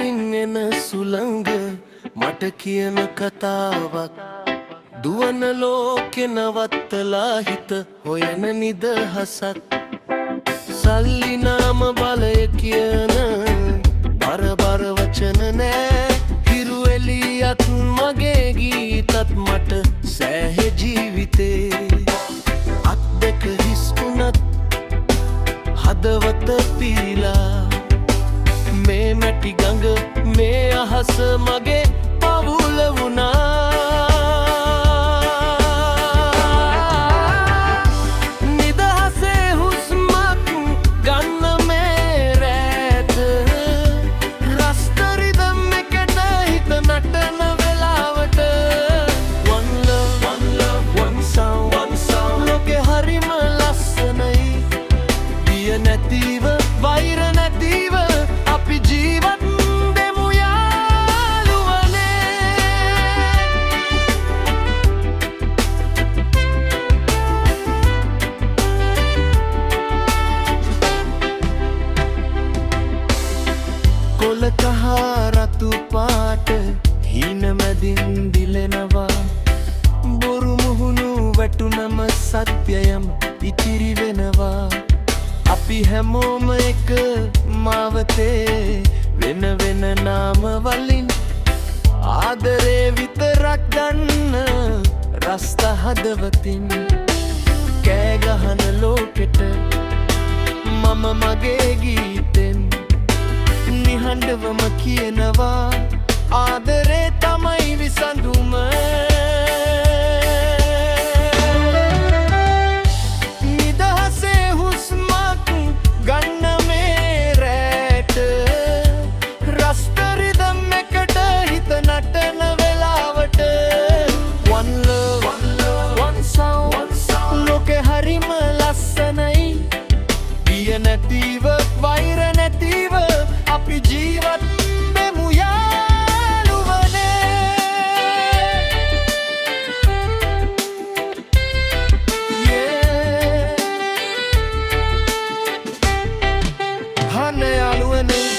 අතරින් එන සුළඟ මට කියන කතාවක් දුවන ලෝකෙ නවත්තලා හිත හොයන නිදහසක් සල්ලි නාම බලය කියන බර වචන නෑ හිරු එලියත් මගේ ගීතත් මට සෑහෙ ජීවිතේ අත් දෙක හිස් වුණත් හදවත පිරීලා මේ මැටි ගඟ මේ අහස මගේ පවුල වුණා නිදහසේ හුස්මක් ගන්න මේ රැට රස්තරිදම් එකට හිත නටන වෙලාවට one love one sound ලෝකෙ හරිම ලස්සනයි බිය නැතිව වෛර නැතිව අපි ජීවත් දෙමු යාළුවනේ කොළ කහ රතු පාට හීන මැදින් දිලෙනවා බොරු මුහුණු වැටුනම සත්‍යයම ඉතිරි වෙනවා අපි හැමෝම එක මාවතේ වෙන වෙන නාම වලින් ආදරේ විතරක් ගන්න රස්ත හදවතින් කෑ ගහන ලෝකෙට මම මගේ ගීතෙන් නිහඬවම කියනවා ආදරේ තමයි විසඳුම නිදහසේ හුස්මක් ගන්න මේ රැට රස්තරිදම් එකට හිත නටන වෙලාවට one love one sound ලෝකෙ හරිම ලස්සනයි බිය නැතිව වෛර නැතිව අපි ජීවත් වෙමු යාළුවනේ හන යාළුවනේ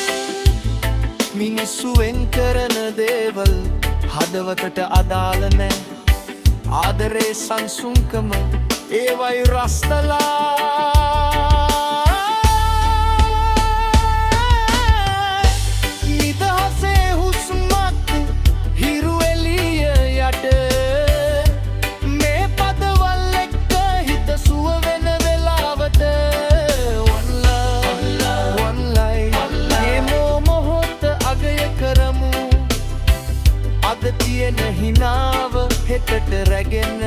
මිනිස්සු වෙන් කරන දේවල් හදවතට අදාළ නෑ ආදරේ සංසුන්කම ඒවයි රස්තලා නිදහසේ හුස්මක් හිරු එළිය යට මේ පදවල් එක්ක හිත සුව වෙන වෙලාවට one life හෙමෝ මොහොත අගය කරමු අද තියෙන හිනාව හෙටට රැගෙන